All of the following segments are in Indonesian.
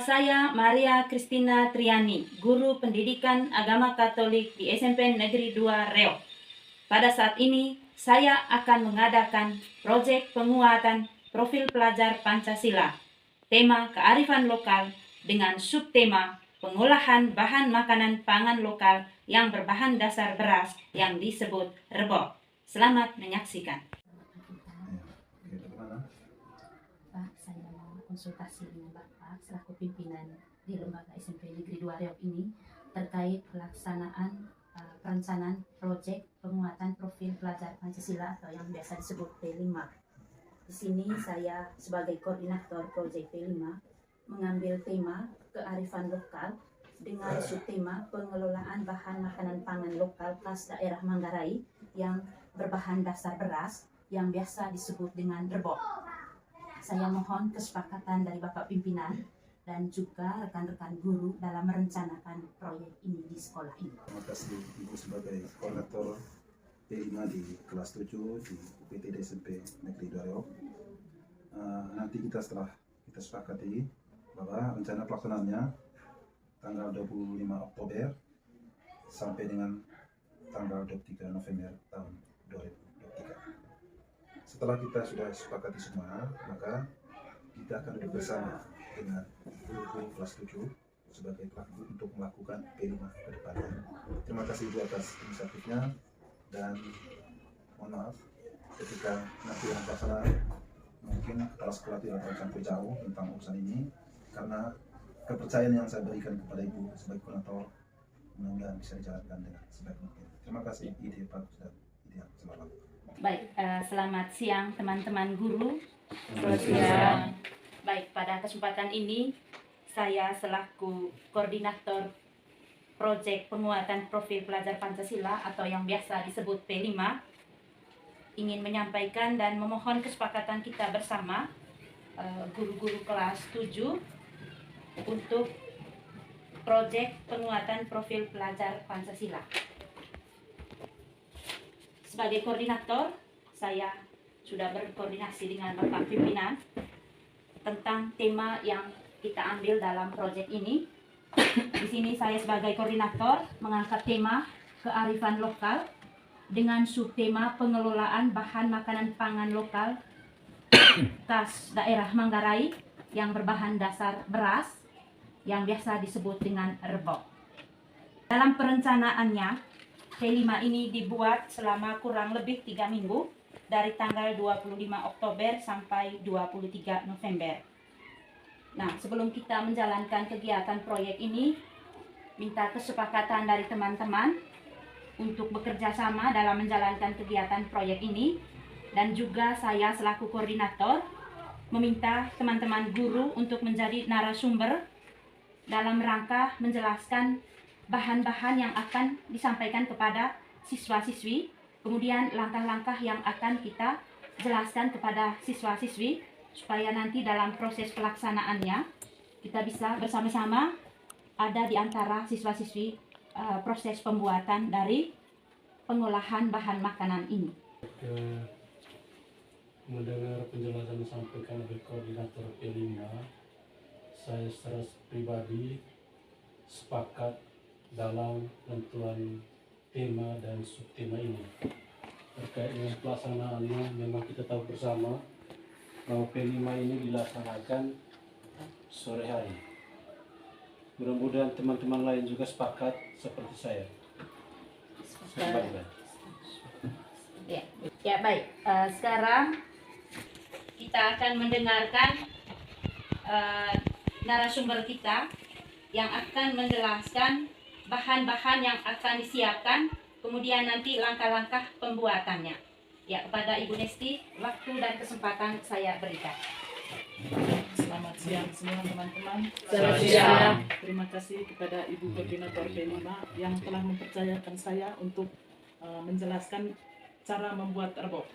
Saya Maria Kristina Triani, Guru Pendidikan Agama Katolik di SMP Negeri 2 Reog. Pada saat ini, saya akan mengadakan proyek penguatan profil pelajar Pancasila, tema kearifan lokal dengan subtema pengolahan bahan makanan pangan lokal yang berbahan dasar beras yang disebut rebok. Selamat menyaksikan. Pak, saya mau konsultasi dengan Bapak selaku pimpinan di lembaga SMP Negeri 2 Reog ini terkait pelaksanaan perencanaan proyek penguatan profil pelajar Pancasila atau yang biasa disebut P5. Di sini saya sebagai koordinator proyek P5 mengambil tema kearifan lokal dengan subtema pengelolaan bahan makanan pangan lokal khas daerah Manggarai yang berbahan dasar beras yang biasa disebut dengan rebok. Saya mohon kesepakatan dari Bapak Pimpinan dan juga rekan-rekan guru dalam merencanakan proyek ini di sekolah ini. Terima kasih Ibu sebagai koordinator P5 di kelas 7 di UPTD SMP Negeri 2 Reog. Nanti setelah kita sepakati bahwa rencana pelaksanaannya tanggal 25 Oktober sampai dengan tanggal 23 November tahun 2023. Setelah kita sudah sepakati semua, maka kita akan duduk bersama dengan guru kelas 7 sebagai pelaku untuk melakukan P5 ke depannya. Terima kasih Ibu atas inisiatifnya dan mohon maaf ketika nanti yang pelaksana mungkin kepala sekolah tidak tercampur jauh tentang urusan ini karena kepercayaan yang saya berikan kepada Ibu sebagai koordinator mudah-mudahan bisa dijalankan dengan sebaik mungkin. Terima kasih, ide bagus dan ide yang selamat. Baik, selamat siang teman-teman guru. Selamat siang. Baik, pada kesempatan ini saya selaku koordinator proyek penguatan profil pelajar Pancasila atau yang biasa disebut P5 ingin menyampaikan dan memohon kesepakatan kita bersama guru-guru kelas 7 untuk proyek penguatan profil pelajar Pancasila. Sebagai koordinator, saya sudah berkoordinasi dengan Bapak Pimpinan tentang tema yang kita ambil dalam proyek ini. Di sini saya sebagai koordinator mengangkat tema kearifan lokal dengan subtema pengelolaan bahan makanan pangan lokal khas daerah Manggarai yang berbahan dasar beras yang biasa disebut dengan rebok. Dalam perencanaannya, P5 ini dibuat selama kurang lebih 3 minggu dari tanggal 25 Oktober sampai 23 November. Nah, sebelum kita menjalankan kegiatan proyek ini, minta kesepakatan dari teman-teman untuk bekerja sama dalam menjalankan kegiatan proyek ini, dan juga saya selaku koordinator meminta teman-teman guru untuk menjadi narasumber dalam rangka menjelaskan bahan-bahan yang akan disampaikan kepada siswa-siswi, kemudian langkah-langkah yang akan kita jelaskan kepada siswa-siswi supaya nanti dalam proses pelaksanaannya kita bisa bersama-sama ada di antara siswa-siswi proses pembuatan dari pengolahan bahan makanan ini. Mendengar penjelasan disampaikan oleh koordinator P5, saya secara pribadi sepakat dalam penentuan tema dan subtema ini. Terkait dengan pelaksanaannya, memang kita tahu bersama bahwa P5 ini dilaksanakan sore hari. Mudah-mudahan teman-teman lain juga sepakat seperti saya. Ya baik. Sekarang kita akan mendengarkan narasumber kita yang akan menjelaskan bahan-bahan yang akan disiapkan, kemudian nanti langkah-langkah pembuatannya. Ya, kepada Ibu Nesti, waktu dan kesempatan saya berikan. Selamat siang semua teman-teman. Selamat siang. Terima kasih kepada Ibu Koordinator P5 yang telah mempercayakan saya untuk menjelaskan cara membuat rebok.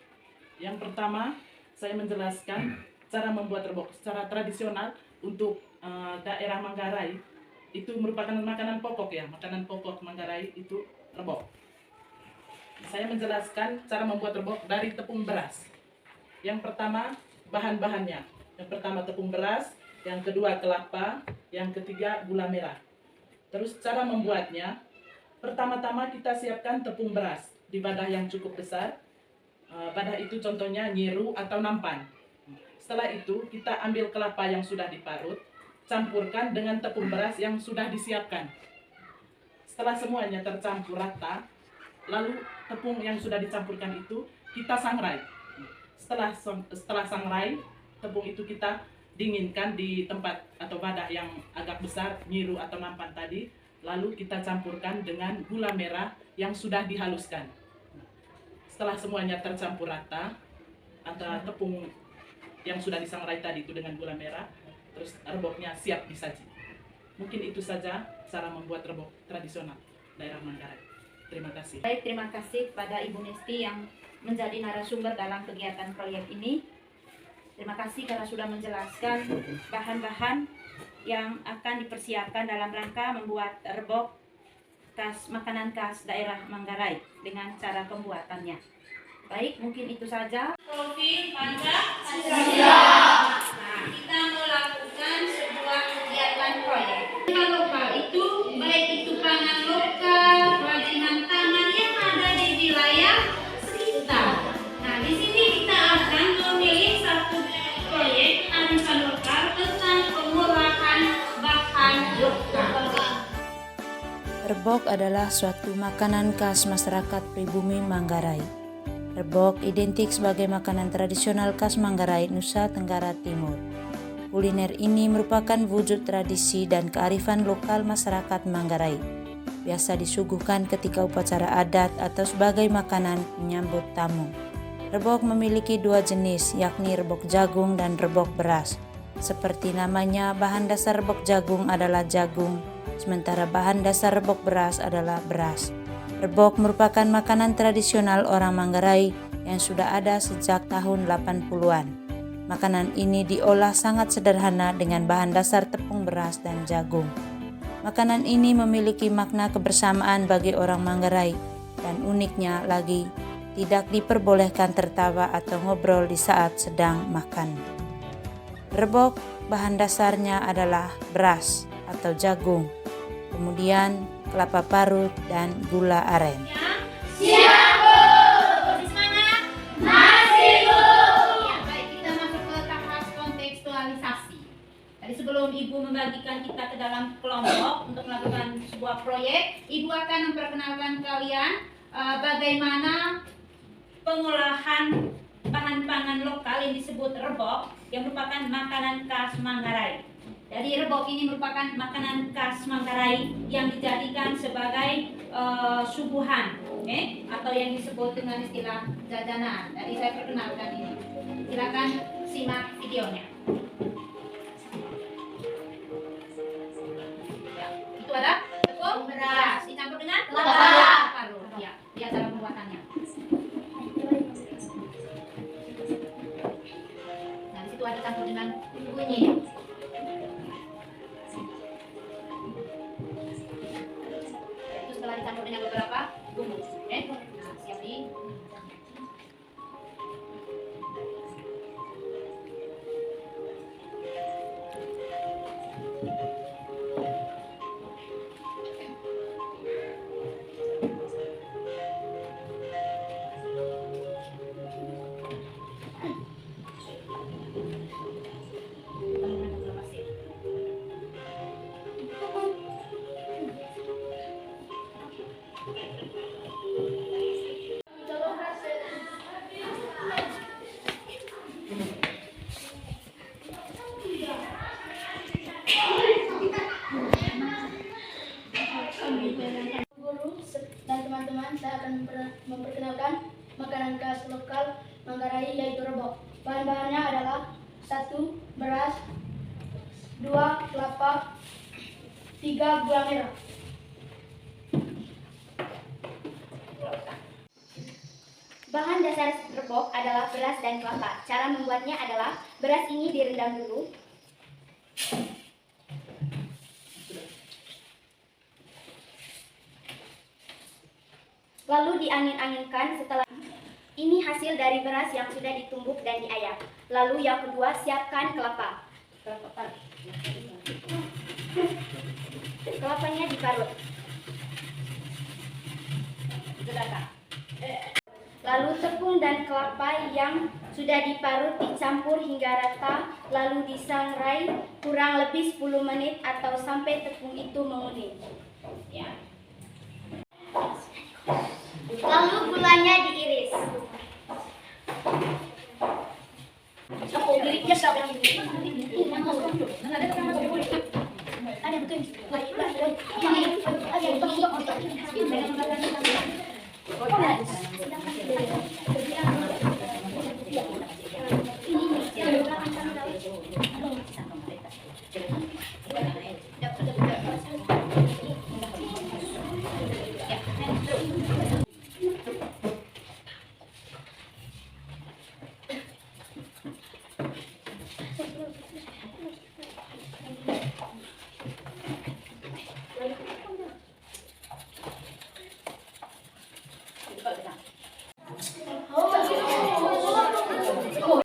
Yang pertama, saya menjelaskan cara membuat rebok secara tradisional untuk daerah Manggarai. Itu merupakan makanan pokok ya, makanan pokok Manggarai itu rebok. Saya menjelaskan cara membuat rebok dari tepung beras. Yang pertama, bahan-bahannya. Yang pertama tepung beras, yang kedua kelapa, yang ketiga gula merah. Terus cara membuatnya, pertama-tama kita siapkan tepung beras di wadah yang cukup besar. Wadah itu contohnya nyiru atau nampan. Setelah itu kita ambil kelapa yang sudah diparut, campurkan dengan tepung beras yang sudah disiapkan. Setelah semuanya tercampur rata, lalu tepung yang sudah dicampurkan itu kita sangrai. Setelah sangrai, tepung itu kita dinginkan di tempat atau wadah yang agak besar, nyiru atau nampan tadi. Lalu kita campurkan dengan gula merah yang sudah dihaluskan. Setelah semuanya tercampur rata, antara tepung yang sudah disangrai tadi itu dengan gula merah, terus reboknya siap disaji. Mungkin itu saja cara membuat rebok tradisional daerah Manggarai. Terima kasih. Baik, terima kasih kepada Ibu Nesti yang menjadi narasumber dalam kegiatan proyek ini. Terima kasih karena sudah menjelaskan bahan-bahan yang akan dipersiapkan dalam rangka membuat rebok makanan khas daerah Manggarai dengan cara pembuatannya. Baik, mungkin itu saja. Profil Pancasila. Nah, kita melakukan sebuah kegiatan proyek. Pangan lokal itu, baik itu pangan lokal, kerajinan tangan yang ada di wilayah sekitar. Nah, di sini kita akan memilih satu proyek arisan lokal tentang pengolahan bahan lokal. Rebok adalah suatu makanan khas masyarakat pribumi Manggarai. Rebok identik sebagai makanan tradisional khas Manggarai, Nusa Tenggara Timur. Kuliner ini merupakan wujud tradisi dan kearifan lokal masyarakat Manggarai. Biasa disuguhkan ketika upacara adat atau sebagai makanan menyambut tamu. Rebok memiliki dua jenis, yakni rebok jagung dan rebok beras. Seperti namanya, bahan dasar rebok jagung adalah jagung, sementara bahan dasar rebok beras adalah beras. Rebok merupakan makanan tradisional orang Manggarai yang sudah ada sejak tahun 80-an. Makanan ini diolah sangat sederhana dengan bahan dasar tepung beras dan jagung. Makanan ini memiliki makna kebersamaan bagi orang Manggarai dan uniknya lagi, tidak diperbolehkan tertawa atau ngobrol di saat sedang makan. Rebok bahan dasarnya adalah beras atau jagung, kemudian kelapa parut dan gula aren. Siap, Bu! Masih semangat? Masih, Bu! Ya, baik, kita masuk ke tahap kontekstualisasi. Tadi sebelum Ibu membagikan kita ke dalam kelompok untuk melakukan sebuah proyek, Ibu akan memperkenalkan kalian bagaimana pengolahan bahan pangan lokal yang disebut rebok, yang merupakan makanan khas Manggarai. Jadi rebok ini merupakan makanan khas Manggarai yang dijadikan sebagai suguhan, atau yang disebut dengan istilah jajanan. Jadi saya perkenalkan ini. Silakan simak videonya. Ya, itu ada tepung beras dicampur dengan kelapa parut. Ya, lihat cara pembuatannya. Nah, di situ ada campur dengan kunyit. Dicampur dengan beberapa bumbu, Nah, siap di. Saya akan memperkenalkan makanan khas lokal Manggarai yaitu rebok. Bahan-bahannya adalah 1. Beras, 2. Kelapa, 3. Gula merah. Bahan dasar rebok adalah beras dan kelapa. Cara membuatnya adalah beras ini direndam dulu. Lalu diangin-anginkan. Setelah ini hasil dari beras yang sudah ditumbuk dan diayak. Lalu yang kedua, siapkan kelapa. Kelapanya diparut. Lalu tepung dan kelapa yang sudah diparut dicampur hingga rata, lalu disangrai kurang lebih 10 menit atau sampai tepung itu menguning. Ya. Lalu gulanya diiris.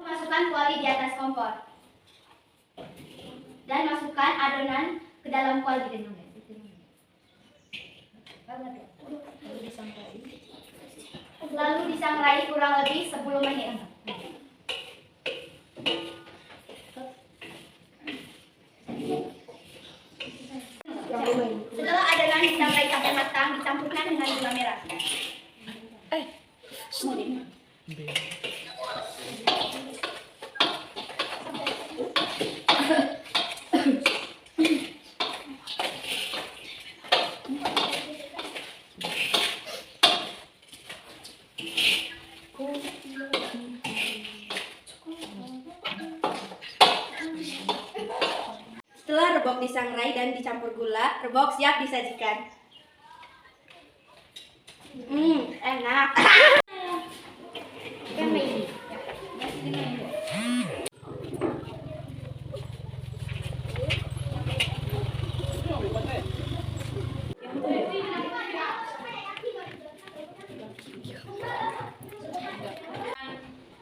Masukkan kuali di atas kompor dan masukkan adonan ke dalam kuali. Lalu disangrai kurang lebih 10 menit. Setelah adonan disangrai sampai matang, dicampurkan dengan gula merah. Setelah rebok disangrai dan dicampur gula, rebok siap disajikan. Enak.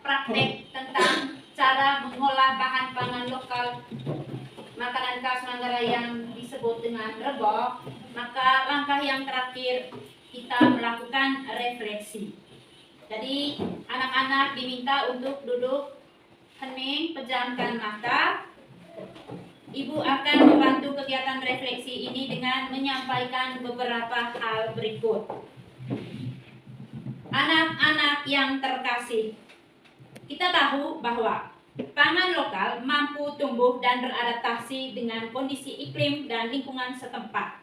Praktek tentang cara mengolah bahan pangan lokal makanan khas Manggarai yang disebut dengan rebok, maka langkah yang terakhir kita melakukan refleksi. Jadi anak-anak diminta untuk duduk hening, pejamkan mata. Ibu akan membantu kegiatan refleksi ini dengan menyampaikan beberapa hal berikut. Anak-anak yang terkasih, kita tahu bahwa pangan lokal mampu tumbuh dan beradaptasi dengan kondisi iklim dan lingkungan setempat.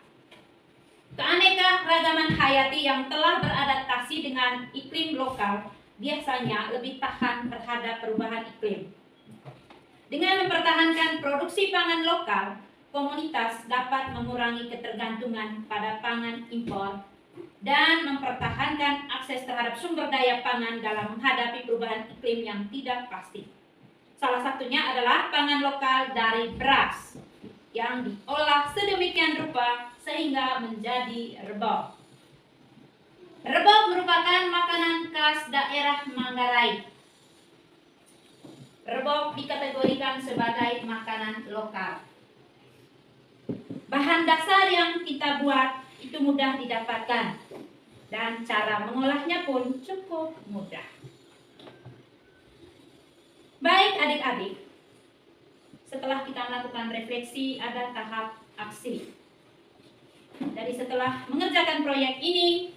Keanekaragaman hayati yang telah beradaptasi dengan iklim lokal biasanya lebih tahan terhadap perubahan iklim. Dengan mempertahankan produksi pangan lokal, komunitas dapat mengurangi ketergantungan pada pangan impor dan mempertahankan akses terhadap sumber daya pangan dalam menghadapi perubahan iklim yang tidak pasti. Salah satunya adalah pangan lokal dari beras yang diolah sedemikian rupa sehingga menjadi rebok. Rebok merupakan makanan khas daerah Manggarai. Rebok dikategorikan sebagai makanan lokal. Bahan dasar yang kita buat itu mudah didapatkan dan cara mengolahnya pun cukup mudah. Baik adik-adik, setelah kita melakukan refleksi ada tahap aksi. Jadi setelah mengerjakan proyek ini,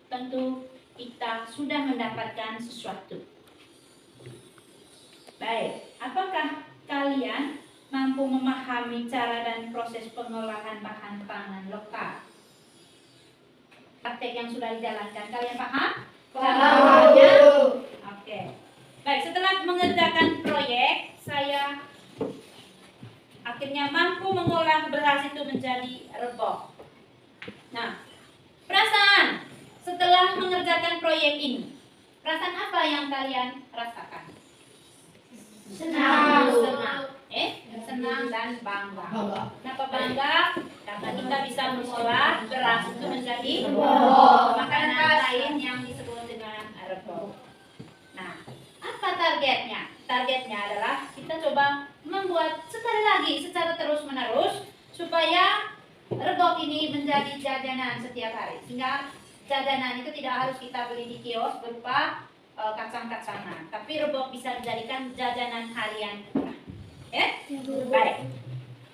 tentu kita sudah mendapatkan sesuatu. Baik, apakah kalian mampu memahami cara dan proses pengolahan bahan pangan lokal? Praktek yang sudah dijalankan, kalian paham? Paham. Oke. Baik, setelah mengerjakan proyek, saya akhirnya mampu mengolah beras itu menjadi rebok. Nah, perasaan setelah mengerjakan proyek ini, perasaan apa yang kalian rasakan? Senang. Senang dan bangga. Kenapa bangga? Karena kita bisa mengolah beras itu menjadi makanan lain yang disebut dengan rebok. Nah, apa targetnya? targetnya adalah kita coba membuat sekali lagi secara terus-menerus supaya rebok ini menjadi jajanan setiap hari. Sehingga jajanan itu tidak harus kita beli di kios berupa kacang-kacangan, tapi rebok bisa dijadikan jajanan harian kita. Baik.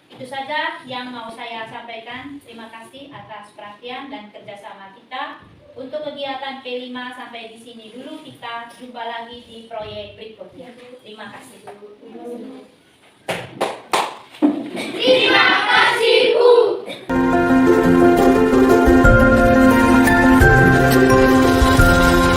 Itu saja yang mau saya sampaikan. Terima kasih atas perhatian dan kerjasama kita. Untuk kegiatan P5 sampai di sini dulu, kita jumpa lagi di proyek berikutnya. Terima kasih.